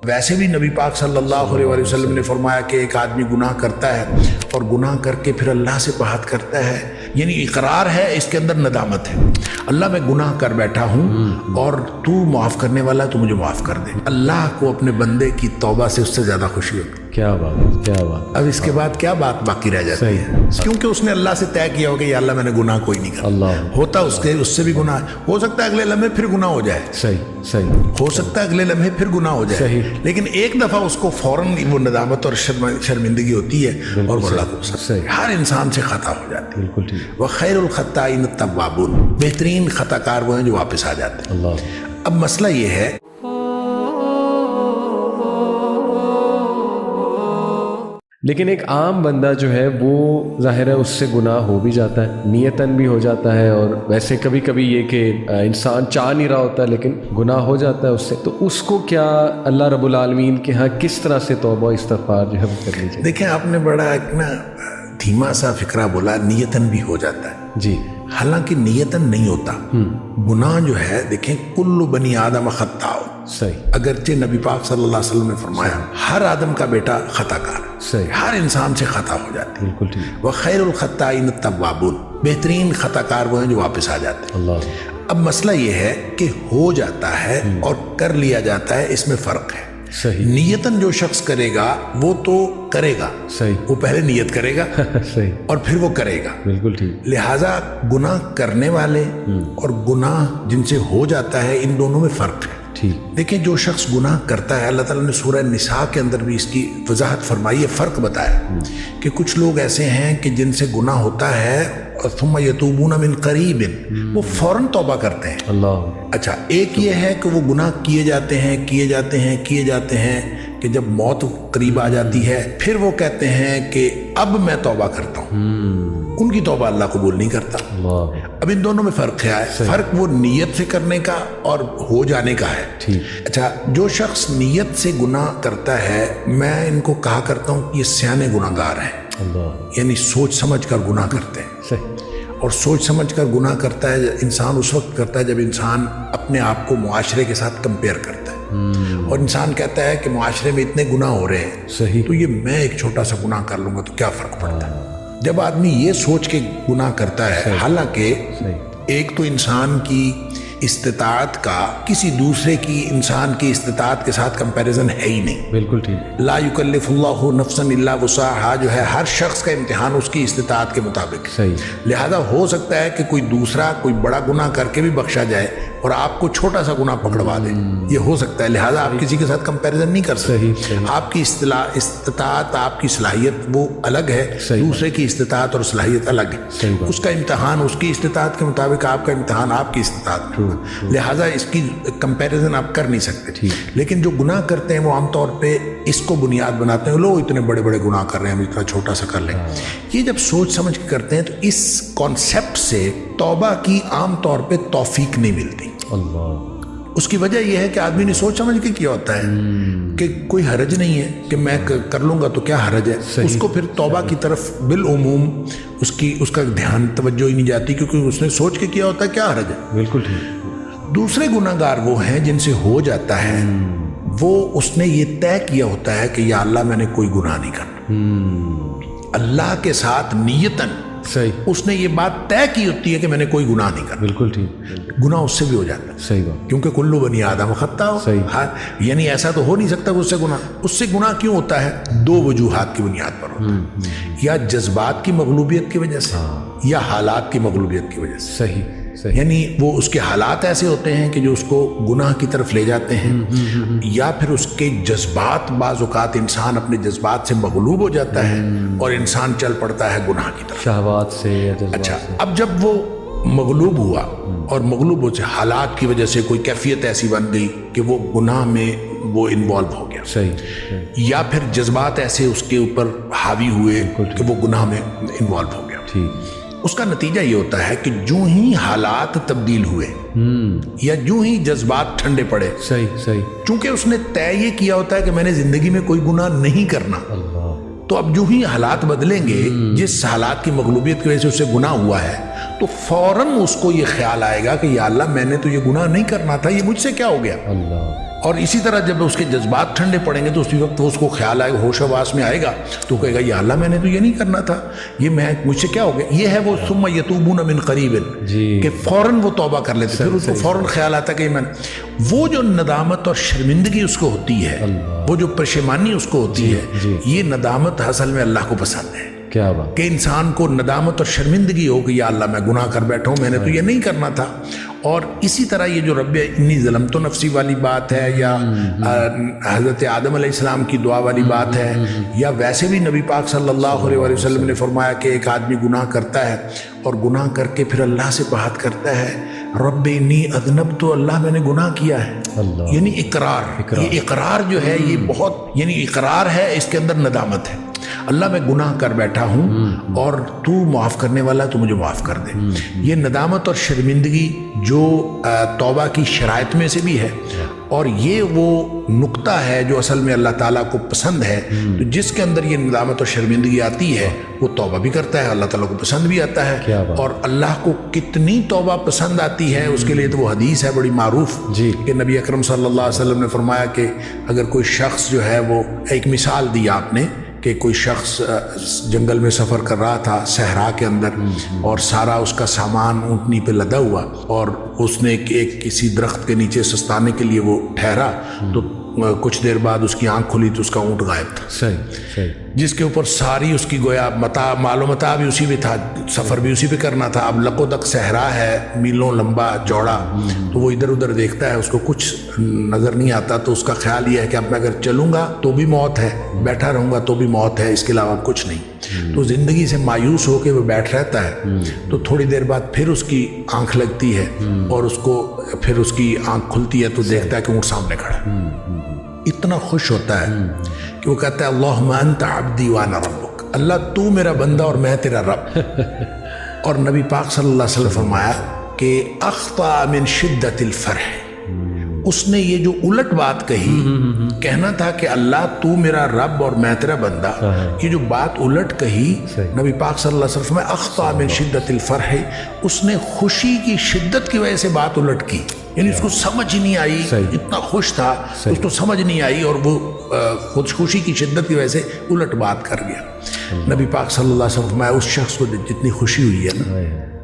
ویسے بھی نبی پاک صلی اللہ علیہ وسلم نے فرمایا کہ ایک آدمی گناہ کرتا ہے اور گناہ کر کے پھر اللہ سے بات کرتا ہے، یعنی اقرار ہے، اس کے اندر ندامت ہے، اللہ میں گناہ کر بیٹھا ہوں اور تو معاف کرنے والا ہے، تو مجھے معاف کر دے۔ اللہ کو اپنے بندے کی توبہ سے اس سے زیادہ خوشی ہوتی ہے۔ کیا بات ہے، کیا بات۔ اب اس کے بعد کیا بات باقی رہ جاتی ہے؟ کیونکہ اس نے اللہ سے طے کیا ہو کہ یا اللہ میں نے گناہ کوئی نہیں کرا۔ اللہ ہوتا اس سے بھی گناہ ہو سکتا ہے اگلے لمحے پھر گناہ ہو جائے، صحیح ہو سکتا ہے اگلے لمحے پھر گناہ ہو جائے، لیکن ایک دفعہ اس کو فوراً وہ ندامت اور شرمندگی ہوتی ہے اور وہ اللہ کو پسند۔ ہر انسان سے خطا ہو جاتی ہے، بالکل ٹھیک۔ وخیر الخطائین التوابون، بہترین خطا کار وہ ہیں جو واپس آ جاتے ہیں۔ اللہ اب مسئلہ یہ ہے لیکن ایک عام بندہ جو ہے وہ ظاہر ہے اس سے گناہ ہو بھی جاتا ہے، نیتاً بھی ہو جاتا ہے، اور ویسے کبھی کبھی یہ کہ انسان چاہ نہیں رہا ہوتا لیکن گناہ ہو جاتا ہے اس سے، تو اس کو کیا اللہ رب العالمین کے ہاں کس طرح سے توبہ استغفار جو ہے وہ کرنی چاہیے؟ دیکھیں آپ نے بڑا ایک نا دھیما سا فکرہ بولا، نیتاً بھی ہو جاتا ہے، جی، حالانکہ نیتاً نہیں ہوتا۔ گناہ جو ہے دیکھیں کل بنی آدم خطاء، صحیح، اگرچہ نبی پاک صلی اللہ علیہ وسلم نے فرمایا ہر آدم کا بیٹا خطا کار ہے، صحیح، ہر انسان سے خطا ہو جاتی ہے۔ بالکل ٹھیک۔ وخیر الخطائین التوابون، بہترین خطا کار وہ ہیں جو واپس آ جاتے ہیں۔ اللہ اب مسئلہ یہ ہے کہ ہو جاتا ہے اور کر لیا جاتا ہے، اس میں فرق ہے۔ صحیح، نیتاً جو شخص کرے گا وہ تو کرے گا، صحیح، وہ پہلے نیت کرے گا صحیح، اور پھر وہ کرے گا، بالکل ٹھیک۔ لہٰذا گناہ کرنے والے اور گناہ جن سے ہو جاتا ہے ان دونوں میں فرق ہے۔ ٹھیک، دیکھیں جو شخص گناہ کرتا ہے، اللہ تعالیٰ نے سورہ نساء کے اندر بھی اس کی وضاحت فرمائی ہے، فرق بتایا کہ کچھ لوگ ایسے ہیں کہ جن سے گناہ ہوتا ہے اور ثم یتوبون من قریب، وہ فوراً توبہ کرتے ہیں۔ اللہ، اچھا، ایک یہ ہے کہ وہ گناہ کیے جاتے ہیں کہ جب موت قریب آ جاتی ہے پھر وہ کہتے ہیں کہ اب میں توبہ کرتا ہوں، ان کی توبہ اللہ قبول نہیں کرتا۔ اللہ، اب ان دونوں میں فرق کیا ہے؟ فرق وہ نیت سے کرنے کا اور ہو جانے کا ہے۔ ٹھیک، اچھا، جو شخص نیت سے گناہ کرتا ہے میں ان کو کہا کرتا ہوں کہ یہ سیانے گناہ گار ہیں، اللہ، یعنی سوچ سمجھ کر گناہ کرتے ہیں۔ صحیح، اور سوچ سمجھ کر گناہ کرتا ہے انسان اس وقت کرتا ہے جب انسان اپنے آپ کو معاشرے کے ساتھ کمپیئر کرتا ہے اور انسان کہتا ہے کہ معاشرے میں اتنے گناہ ہو رہے ہیں، صحیح، تو یہ میں ایک چھوٹا سا گناہ کر لوں گا تو کیا فرق پڑتا ہے؟ جب آدمی یہ سوچ کے گناہ کرتا ہے، حالانکہ ایک تو انسان کی استطاعت کا کسی دوسرے کی انسان کی استطاعت کے ساتھ کمپیریزن ہے ہی نہیں۔ بالکل ٹھیک، لا یکلف اللہ نفسا الا وسعها جو ہے ہر شخص کا امتحان اس کی استطاعت کے مطابق ہے۔ صحیح، لہذا ہو سکتا ہے کہ کوئی دوسرا کوئی بڑا گناہ کر کے بھی بخشا جائے اور آپ کو چھوٹا سا گناہ پکڑوا دے، یہ ہو سکتا ہے۔ لہذا آپ کسی کے ساتھ کمپیریزن نہیں کر سکتے۔ صحیح، آپ کی استطاعت، آپ کی صلاحیت وہ الگ ہے، دوسرے کی استطاعت اور صلاحیت الگ ہے۔ اس کا امتحان اس کی استطاعت کے مطابق، آپ کا امتحان آپ کی استطاعت کے مطابق، لہذا اس کی کمپیریزن آپ کر نہیں سکتے۔ لیکن جو گناہ کرتے ہیں وہ عام طور پہ اس کو بنیاد بناتے ہیں، لوگ اتنے بڑے بڑے گناہ کر رہے ہیں، ہم اتنا چھوٹا سا کر لیں۔ یہ جب سوچ سمجھ کے کرتے ہیں تو اس کانسیپٹ سے توبہ کی عام طور پہ توفیق نہیں ملتی۔ اللہ، اس کی وجہ یہ ہے کہ آدمی نے سوچ سمجھ کے کیا ہوتا ہے کہ کوئی حرج نہیں ہے کہ میں کر لوں گا تو کیا حرج ہے، اس کو پھر توبہ کی طرف بالعموم اس کا دھیان توجہ ہی نہیں جاتی، کیونکہ اس نے سوچ کے کیا ہوتا ہے کیا حرج ہے۔ بالکل ٹھیک۔ دوسرے گناہ گار وہ ہیں جن سے ہو جاتا ہے، وہ اس نے یہ طے کیا ہوتا ہے کہ یا اللہ میں نے کوئی گناہ نہیں کرنا، اللہ کے ساتھ نیتاً صحیح، اس نے یہ بات طے کی ہوتی ہے کہ میں نے کوئی گناہ نہیں کرنا، بالکل ٹھیک، گناہ اس سے بھی ہو جاتا ہے۔ صحیح بات، کیونکہ کلو بنی آدم خطا ہو، یعنی ایسا تو ہو نہیں سکتا کہ اس سے گناہ کیوں ہوتا ہے؟ دو وجوہات کی بنیاد پر ہوتا ہے، یا جذبات کی مغلوبیت کی وجہ سے یا حالات کی مغلوبیت کی وجہ سے۔ صحیح، یعنی وہ اس کے حالات ایسے ہوتے ہیں کہ جو اس کو گناہ کی طرف لے جاتے ہیں، یا پھر اس کے جذبات، بعض اوقات انسان اپنے جذبات سے مغلوب ہو جاتا ہے اور انسان چل پڑتا ہے گناہ کی طرف، شہوات سے یا جذبات اچھا، سے۔ اب جب وہ مغلوب ہوا اور مغلوب ہو سے حالات کی وجہ سے کوئی کیفیت ایسی بن گئی کہ وہ گناہ میں وہ انوالو ہو گیا، صحیح، یا پھر جذبات ایسے اس کے اوپر حاوی ہوئے کہ وہ گناہ میں انوالو ہو گیا، ٹھیک، اس کا نتیجہ یہ ہوتا ہے کہ جو ہی حالات تبدیل ہوئے یا جو ہی جذبات ٹھنڈے پڑے، صحیح، چونکہ اس نے طے یہ کیا ہوتا ہے کہ میں نے زندگی میں کوئی گناہ نہیں کرنا، اللہ، تو اب جو ہی حالات بدلیں گے، جس حالات کی مغلوبیت کی وجہ سے اسے گناہ ہوا ہے، تو فوراً اس کو یہ خیال آئے گا کہ یا اللہ میں نے تو یہ گناہ نہیں کرنا تھا، یہ مجھ سے کیا ہو گیا؟ اللہ، اور اسی طرح جب اس کے جذبات ٹھنڈے پڑیں گے تو اسی وقت اس کو خیال آئے گا، ہوش و حواس میں آئے گا تو کہے گا یا اللہ میں نے تو یہ نہیں کرنا تھا، یہ مجھ سے کیا ہو گیا. یہ ہے وہ ثم یتوبون من قریب کہ فوراً وہ توبہ کر لیتے، پھر اس کو فوراً خیال آتا کہ وہ جو ندامت اور شرمندگی اس کو ہوتی ہے، وہ جو پشیمانی اس کو ہوتی ہے، یہ ندامت اصل میں اللہ کو پسند ہے. کیا بات کہ انسان کو ندامت اور شرمندگی ہو کہ یا اللہ میں گناہ کر بیٹھا ہوں، میں نے تو یہ نہیں کرنا تھا. اور اسی طرح یہ جو رب انی ظلمت نفسی والی بات ہے، یا حضرت آدم علیہ السلام کی دعا والی بات ہے، یا ویسے بھی نبی پاک صلی اللہ علیہ وسلم نے فرمایا کہ ایک آدمی گناہ کرتا ہے اور گناہ کر کے پھر اللہ سے بات کرتا ہے رب انی اذنبت، تو اللہ میں نے گناہ کیا ہے، یعنی اقرار. یہ اقرار جو ہے یہ بہت، یعنی اقرار ہے، اس کے اندر ندامت ہے. اللہ میں گناہ کر بیٹھا ہوں اور تو معاف کرنے والا ہے، تو مجھے معاف کر دے. یہ ندامت اور شرمندگی جو توبہ کی شرائط میں سے بھی ہے، اور یہ وہ نقطہ ہے جو اصل میں اللہ تعالیٰ کو پسند ہے. تو جس کے اندر یہ ندامت اور شرمندگی آتی ہے وہ توبہ بھی کرتا ہے، اللہ تعالیٰ کو پسند بھی آتا ہے. اور اللہ کو کتنی توبہ پسند آتی ہے اس کے لیے تو وہ حدیث ہے بڑی معروف کہ نبی اکرم صلی اللہ علیہ وسلم نے فرمایا کہ اگر کوئی شخص جو ہے، وہ ایک مثال دی آپ نے کہ کوئی شخص جنگل میں سفر کر رہا تھا صحرا کے اندر، اور سارا اس کا سامان اونٹنی پہ لدا ہوا، اور اس نے کسی درخت کے نیچے سستانے کے لیے وہ ٹھہرا، تو کچھ دیر بعد اس کی آنکھ کھلی تو اس کا اونٹ غائب تھا. صحیح. جس کے اوپر ساری اس کی گویا مال و متاع بھی اسی پہ تھا، سفر بھی اسی پہ کرنا تھا. اب لکو دک صحرا ہے، میلوں لمبا چوڑا، تو وہ ادھر ادھر دیکھتا ہے، اس کو کچھ نظر نہیں آتا. تو اس کا خیال یہ ہے کہ اب میں اگر چلوں گا تو بھی موت ہے، بیٹھا رہوں گا تو بھی موت ہے، اس کے علاوہ کچھ نہیں. تو زندگی سے مایوس ہو کے وہ بیٹھ رہتا ہے. تو تھوڑی دیر بعد پھر اس کی آنکھ لگتی ہے، اور اس کو پھر اس کی آنکھ کھلتی ہے تو دیکھتا ہے کہ اونٹ سامنے کھڑا ہے. اتنا خوش ہوتا ہے کہ وہ کہتا ہے اللہم انت عبدی وانا ربک، اللہ تو میرا بندہ اور میں تیرا رب. اور نبی پاک صلی اللہ علیہ وسلم فرمایا کہ اخطا من شدت الفرح، اس نے یہ جو الٹ بات کہی، کہنا تھا کہ اللہ تو میرا رب اور میں تیرا بندہ، یہ جو بات الٹ کہی نبی پاک صلی اللہ علیہ وسلم فرمایا اخطا من شدت الفرح، اس نے خوشی کی شدت کی وجہ سے بات الٹ کی. یعنی اس کو سمجھ ہی نہیں آئی، اتنا خوش تھا اس کو سمجھ نہیں آئی، اور وہ خوشی کی شدت کی وجہ سے الٹ بات کر گیا. نبی پاک صلی اللہ علیہ وسلم فرمایا اس شخص کو جتنی خوشی ہوئی ہے نا،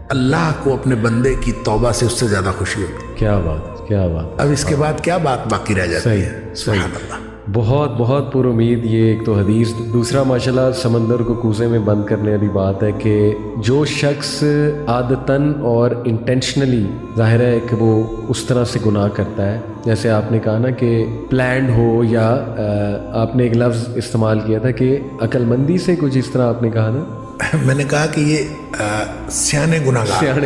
اللہ کو اپنے بندے کی توبہ سے اس سے زیادہ خوشی ہوتی. کیا بات، کیا بات. اب اس کے بعد کیا بات باقی رہ جاتی ہے. سبحان اللہ. بہت بہت پر امید. یہ ایک تو حدیث، دوسرا ماشاءاللہ سمندر کو کوزے میں بند کرنے والی بات ہے کہ جو شخص عادتاً اور انٹینشنلی، ظاہر ہے کہ وہ اس طرح سے گناہ کرتا ہے، جیسے آپ نے کہا نا کہ پلانڈ ہو، یا آپ نے ایک لفظ استعمال کیا تھا کہ عقل مندی سے، کچھ اس طرح آپ نے کہا نا. میں نے کہا کہ یہ سیانے گناہ گار،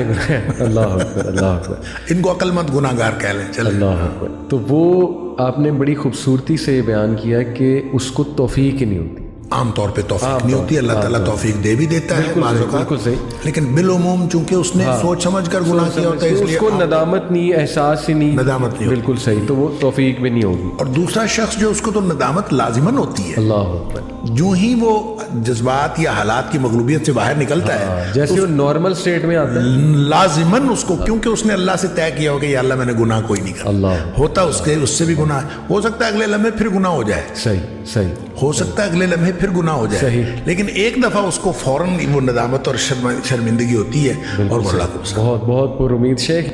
اللہ اکبر، اللہ اکبر، ان کو عقل مند گناہ گار کہہ لیں. چلیں. اللہ اکبر. تو وہ آپ نے بڑی خوبصورتی سے بیان کیا کہ اس کو توفیق ہی نہیں ہوتی. عام طور پہ توفیق نہیں ہوتی، اللہ تعالیٰ توفیق دے بھی دیتا ہے بعض اوقات، لیکن بالعموم چونکہ اس نے سوچ سمجھ کر گناہ کیا ہوتا ہے، اس لیے اس کو ندامت نہیں، احساس ہی نہیں، ندامت نہیں. بالکل صحیح. تو وہ توفیق بھی نہیں ہوگی. اور دوسرا شخص جو اس کو تو ندامت لازماً ہوتی ہے. اللہ اکبر. جو ہی وہ جذبات یا حالات کی مغلوبیت سے باہر نکلتا ہے، جیسے وہ نارمل سٹیٹ میں آتا ہے، لازماً اس کو، کیونکہ اس نے اللہ سے طے کیا ہو کہ یا اللہ میں نے گناہ کوئی نہیں کرا. اللہ ہوتا اس سے بھی گناہ ہو سکتا ہے اگلے لمحے پھر گناہ ہو جائے. صحیح. ہو سکتا ہے اگلے لمحے پھر گناہ ہو جائے، لیکن ایک دفعہ اس کو فوراً وہ ندامت اور شرمندگی ہوتی ہے، اور اللہ کو بہت بہت پر امید. شیخ